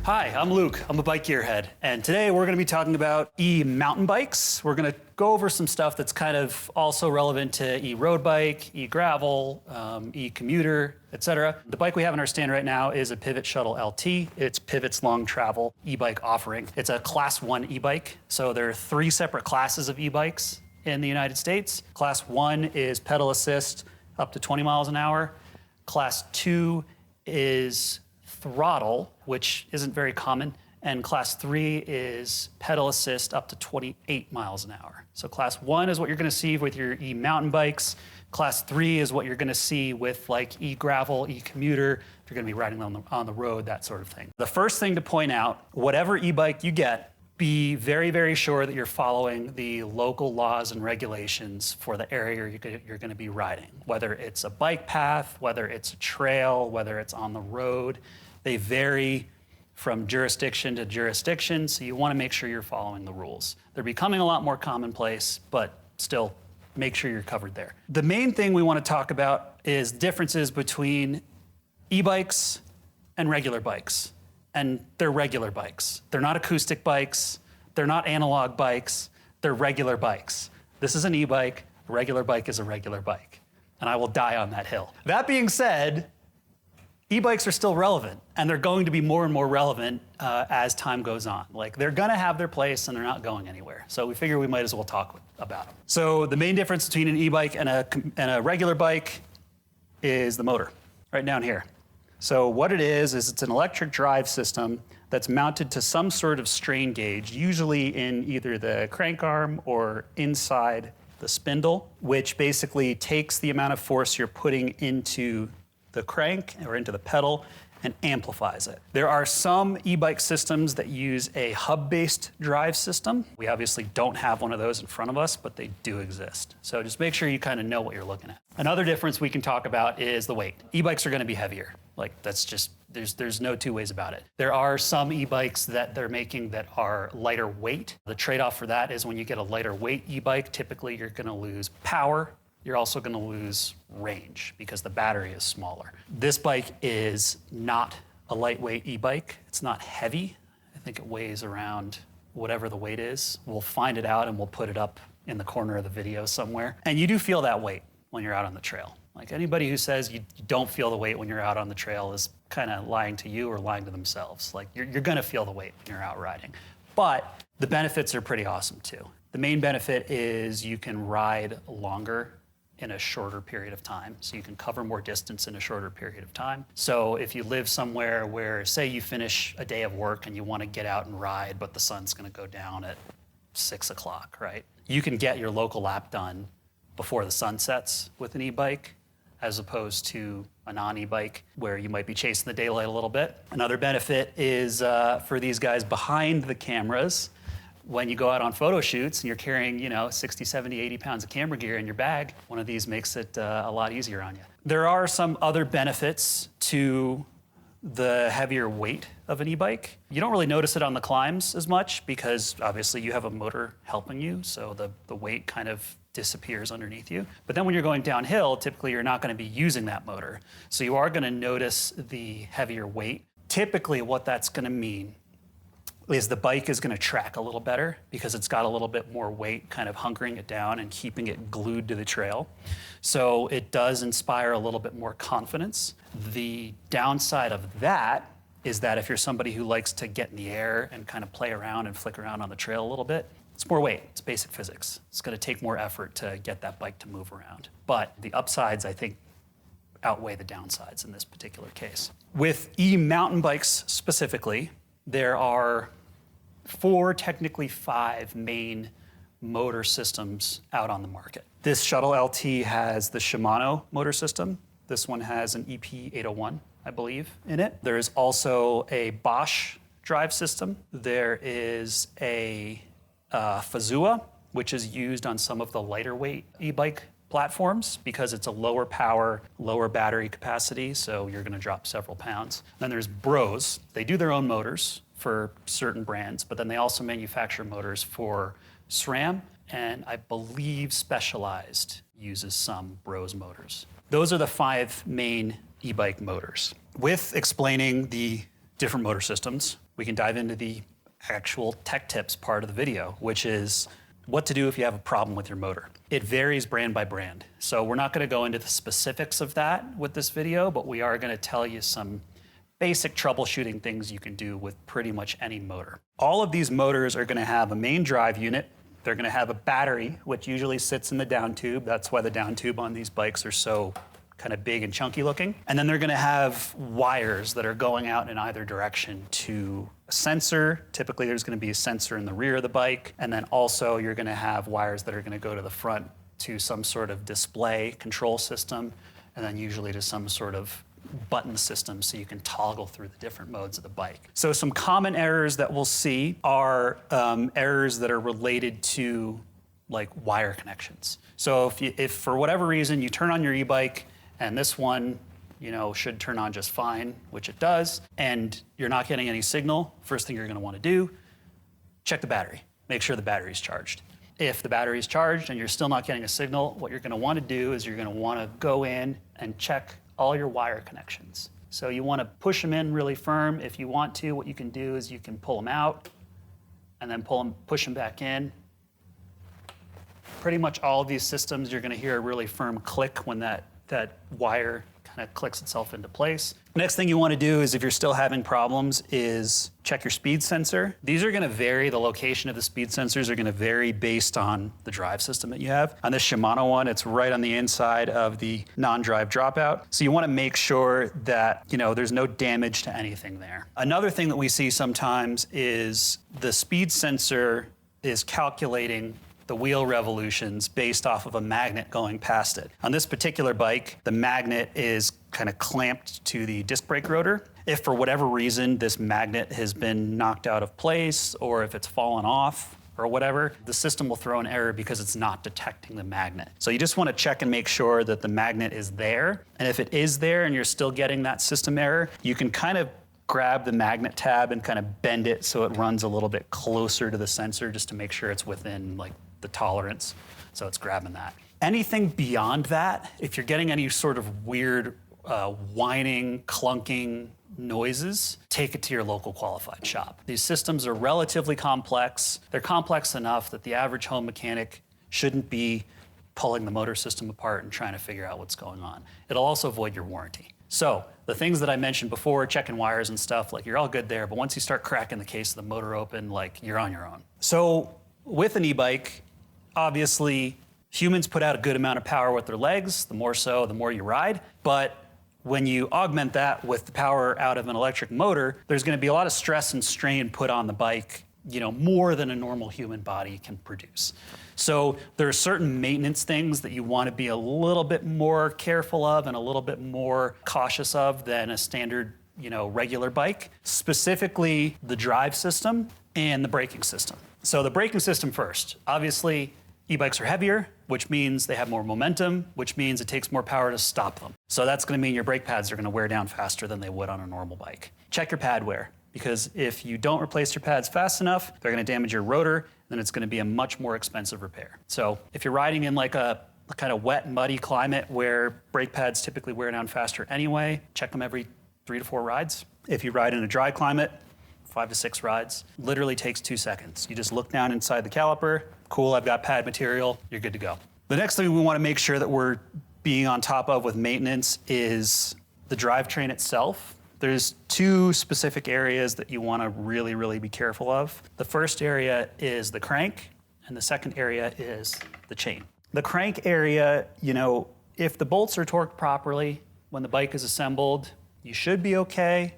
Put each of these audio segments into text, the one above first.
Hi, I'm Luke. I'm a bike gearhead, and today we're going to be talking about e-mountain bikes. We're going to go over some stuff that's kind of also relevant to e-road bike, e-gravel, e-commuter, etc. The bike we have in our stand right now is a Pivot Shuttle LT. It's Pivot's long travel e-bike offering. It's a Class 1 e-bike, so there are 3 separate classes of e-bikes in the United States. Class 1 is pedal assist up to 20 miles an hour. Class 2 is throttle, which isn't very common, and Class 3 is pedal assist up to 28 miles an hour. So Class 1 is what you're going to see with your e-mountain bikes. Class 3 is what you're going to see with like e-gravel, e-commuter, if you're going to be riding on the road, that sort of thing. The first thing to point out, whatever e-bike you get, be very, very sure that you're following the local laws and regulations for the area you're going to be riding. Whether it's a bike path, whether it's a trail, whether it's on the road, they vary from jurisdiction to jurisdiction, so you want to make sure you're following the rules. They're becoming a lot more commonplace, but still make sure you're covered there. The main thing we want to talk about is differences between e-bikes and regular bikes. And they're regular bikes. They're not acoustic bikes. They're not analog bikes. They're regular bikes. This is an e-bike. A regular bike is a regular bike. And I will die on that hill. That being said, e-bikes are still relevant, and they're going to be more and more relevant as time goes on. Like, they're gonna have their place and they're not going anywhere. So we figure we might as well talk about them. So the main difference between an e-bike and a regular bike is the motor, right down here. So what it is it's an electric drive system that's mounted to some sort of strain gauge, usually in either the crank arm or inside the spindle, which basically takes the amount of force you're putting into the crank or into the pedal and amplifies it. There are some e-bike systems that use a hub-based drive system. We obviously don't have one of those in front of us, but they do exist. So just make sure you kind of know what you're looking at. Another difference we can talk about is the weight. E-bikes are going to be heavier. Like, that's just, there's no two ways about it. There are some e-bikes that they're making that are lighter weight. The trade-off for that is when you get a lighter weight e-bike, typically you're going to lose power. You're also going to lose range because the battery is smaller. This bike is not a lightweight e-bike. It's not heavy. I think it weighs around whatever the weight is. We'll find it out and we'll put it up in the corner of the video somewhere. And you do feel that weight when you're out on the trail. Like, anybody who says you don't feel the weight when you're out on the trail is kind of lying to you or lying to themselves. Like, you're going to feel the weight when you're out riding. But the benefits are pretty awesome too. The main benefit is you can ride longer in a shorter period of time. So you can cover more distance in a shorter period of time. So if you live somewhere where, say you finish a day of work and you want to get out and ride, but the sun's going to go down at 6 o'clock, right? You can get your local lap done before the sun sets with an e-bike, as opposed to a non-e-bike where you might be chasing the daylight a little bit. Another benefit is for these guys behind the cameras. When you go out on photo shoots and you're carrying, 60, 70, 80 pounds of camera gear in your bag, one of these makes it a lot easier on you. There are some other benefits to the heavier weight of an e-bike. You don't really notice it on the climbs as much because obviously you have a motor helping you, so the weight kind of disappears underneath you. But then when you're going downhill, typically you're not going to be using that motor. So you are going to notice the heavier weight. Typically what that's going to mean is the bike is going to track a little better because it's got a little bit more weight kind of hunkering it down and keeping it glued to the trail. So it does inspire a little bit more confidence. The downside of that is that if you're somebody who likes to get in the air and kind of play around and flick around on the trail a little bit, it's more weight. It's basic physics. It's going to take more effort to get that bike to move around. But the upsides, I think, outweigh the downsides in this particular case. With e-mountain bikes specifically, there are 4, technically 5 main motor systems out on the market. This Shuttle LT has the Shimano motor system. This one has an EP801, I believe, in it. There is also a Bosch drive system. There is a Fazua, which is used on some of the lighter weight e-bike platforms because it's a lower power, lower battery capacity, so you're gonna drop several pounds. Then there's Bros. They do their own motors for certain brands, but then they also manufacture motors for SRAM, and I believe Specialized uses some Bros motors. Those are the 5 main e-bike motors. With explaining the different motor systems. We can dive into the actual tech tips part of the video, which is what to do if you have a problem with your motor. It varies brand by brand. So we're not going to go into the specifics of that with this video, but we are going to tell you some basic troubleshooting things you can do with pretty much any motor. All of these motors are going to have a main drive unit. They're going to have a battery, which usually sits in the down tube. That's why the down tube on these bikes are so kind of big and chunky looking. And then they're going to have wires that are going out in either direction to a sensor. Typically, there's going to be a sensor in the rear of the bike. And then also, you're going to have wires that are going to go to the front to some sort of display control system, and then usually to some sort of button system so you can toggle through the different modes of the bike. So some common errors that we'll see are errors that are related to like wire connections. So if for whatever reason you turn on your e-bike and this one, should turn on just fine, which it does, and you're not getting any signal, first thing you're going to want to do, check the battery. Make sure the battery's charged. If the battery's charged and you're still not getting a signal, what you're going to want to do is you're going to want to go in and check all your wire connections. So you want to push them in really firm. If you want to, what you can do is you can pull them out and then push them back in. Pretty much all of these systems, you're going to hear a really firm click when that wire kind of clicks itself into place. Next thing you want to do is, if you're still having problems, is check your speed sensor. These are going to vary. The location of the speed sensors are going to vary based on the drive system that you have. On this Shimano one, it's right on the inside of the non-drive dropout. So you want to make sure that there's no damage to anything there. Another thing that we see sometimes is the speed sensor is calculating the wheel revolutions based off of a magnet going past it. On this particular bike, the magnet is kind of clamped to the disc brake rotor. If for whatever reason this magnet has been knocked out of place, or if it's fallen off or whatever, the system will throw an error because it's not detecting the magnet. So you just want to check and make sure that the magnet is there. And if it is there and you're still getting that system error, you can kind of grab the magnet tab and kind of bend it so it runs a little bit closer to the sensor, just to make sure it's within like the tolerance, so it's grabbing that. Anything beyond that, if you're getting any sort of weird whining, clunking noises, take it to your local qualified shop. These systems are relatively complex. They're complex enough that the average home mechanic shouldn't be pulling the motor system apart and trying to figure out what's going on. It'll also void your warranty. So the things that I mentioned before, checking wires and stuff, like you're all good there, but once you start cracking the case of the motor open, like you're on your own. So with an e-bike, obviously, humans put out a good amount of power with their legs. The more so, the more you ride. But when you augment that with the power out of an electric motor, there's going to be a lot of stress and strain put on the bike, more than a normal human body can produce. So there are certain maintenance things that you want to be a little bit more careful of and a little bit more cautious of than a standard, regular bike. Specifically, the drive system and the braking system. So the braking system first. Obviously, e-bikes are heavier, which means they have more momentum, which means it takes more power to stop them. So that's going to mean your brake pads are going to wear down faster than they would on a normal bike. Check your pad wear, because if you don't replace your pads fast enough, they're going to damage your rotor, then it's going to be a much more expensive repair. So if you're riding in like a kind of wet, muddy climate where brake pads typically wear down faster anyway, check them every 3 to 4 rides. If you ride in a dry climate, 5 to 6 rides. Literally takes 2 seconds. You just look down inside the caliper. Cool, I've got pad material. You're good to go. The next thing we want to make sure that we're being on top of with maintenance is the drivetrain itself. There's 2 specific areas that you want to really, really be careful of. The first area is the crank, and the second area is the chain. The crank area, if the bolts are torqued properly when the bike is assembled, you should be okay,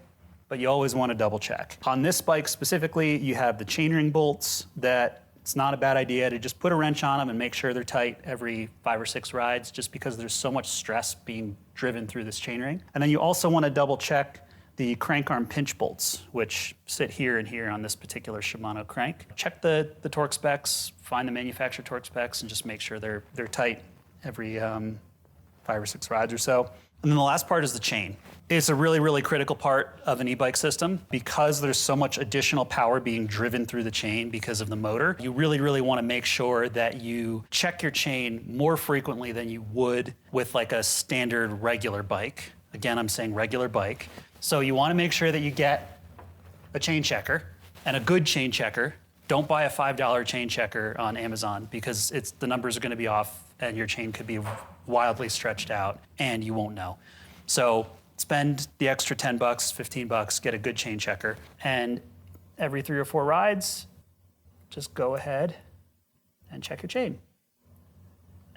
but you always want to double check. On this bike specifically, you have the chainring bolts that it's not a bad idea to just put a wrench on them and make sure they're tight every 5 or 6 rides, just because there's so much stress being driven through this chainring. And then you also want to double check the crank arm pinch bolts, which sit here and here on this particular Shimano crank. Check the torque specs, find the manufacturer torque specs, and just make sure they're tight every 5 or 6 rides or so. And then the last part is the chain. It's a really, really critical part of an e-bike system because there's so much additional power being driven through the chain because of the motor. You really, really want to make sure that you check your chain more frequently than you would with like a standard regular bike. Again, I'm saying regular bike. So you want to make sure that you get a chain checker, and a good chain checker. Don't buy a $5 chain checker on Amazon because the numbers are gonna be off and your chain could be wildly stretched out and you won't know. So spend the extra 10 bucks, 15 bucks, get a good chain checker, and every 3 or 4 rides, just go ahead and check your chain.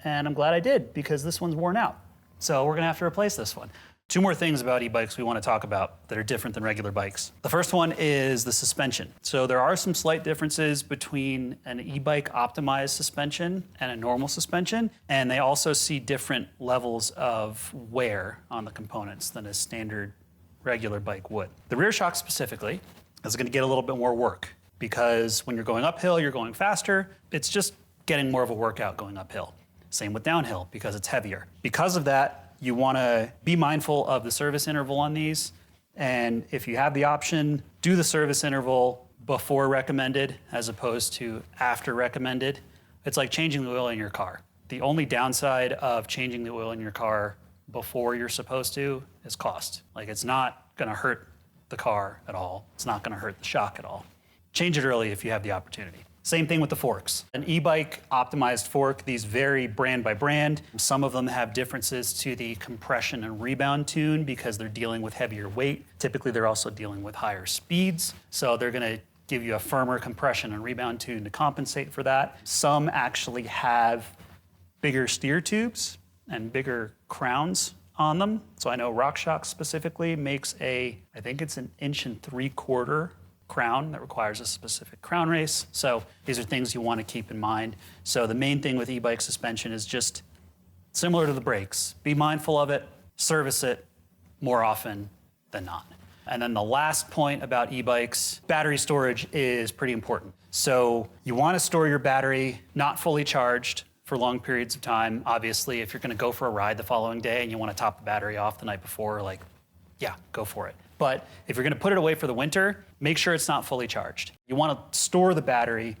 And I'm glad I did because this one's worn out. So we're gonna have to replace this one. 2 more things about e-bikes we want to talk about that are different than regular bikes. The first one is the suspension. So there are some slight differences between an e-bike optimized suspension and a normal suspension, and they also see different levels of wear on the components than a standard regular bike would. The rear shock specifically is going to get a little bit more work because when you're going uphill, you're going faster. It's just getting more of a workout going uphill. Same with downhill because it's heavier. Because of that, you want to be mindful of the service interval on these. And if you have the option, do the service interval before recommended as opposed to after recommended. It's like changing the oil in your car. The only downside of changing the oil in your car before you're supposed to is cost. Like, it's not going to hurt the car at all. It's not going to hurt the shock at all. Change it early if you have the opportunity. Same thing with the forks. An e-bike optimized fork, these vary brand by brand. Some of them have differences to the compression and rebound tune because they're dealing with heavier weight. Typically, they're also dealing with higher speeds. So they're gonna give you a firmer compression and rebound tune to compensate for that. Some actually have bigger steer tubes and bigger crowns on them. So I know RockShox specifically makes I think it's an 1.75 inch crown that requires a specific crown race. So these are things you want to keep in mind. So the main thing with e-bike suspension is just similar to the brakes. Be mindful of it, service it more often than not. And then the last point about e-bikes, battery storage is pretty important. So you want to store your battery not fully charged for long periods of time. Obviously, if you're going to go for a ride the following day and you want to top the battery off the night before, like, yeah, go for it. But if you're going to put it away for the winter, make sure it's not fully charged. You want to store the battery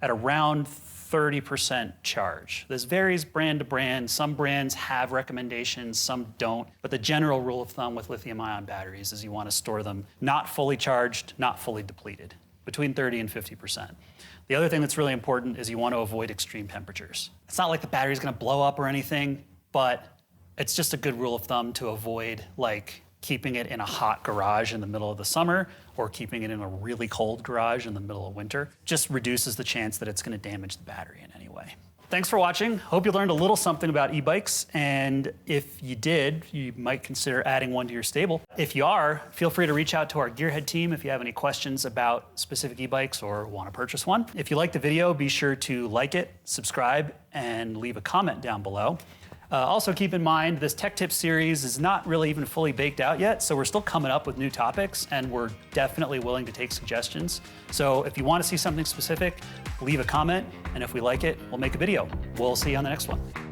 at around 30% charge. This varies brand to brand. Some brands have recommendations, some don't. But the general rule of thumb with lithium-ion batteries is you want to store them not fully charged, not fully depleted, between 30 and 50%. The other thing that's really important is you want to avoid extreme temperatures. It's not like the battery's going to blow up or anything, but it's just a good rule of thumb to avoid, like, keeping it in a hot garage in the middle of the summer or keeping it in a really cold garage in the middle of winter. Just reduces the chance that it's going to damage the battery in any way. Thanks for watching. Hope you learned a little something about e-bikes, and if you did, you might consider adding one to your stable. If you are, feel free to reach out to our Gearhead team if you have any questions about specific e-bikes or want to purchase one. If you liked the video, be sure to like it, subscribe, and leave a comment down below. Also keep in mind, this Tech Tips series is not really even fully baked out yet, so we're still coming up with new topics, and we're definitely willing to take suggestions. So if you want to see something specific, leave a comment, and if we like it, we'll make a video. We'll see you on the next one.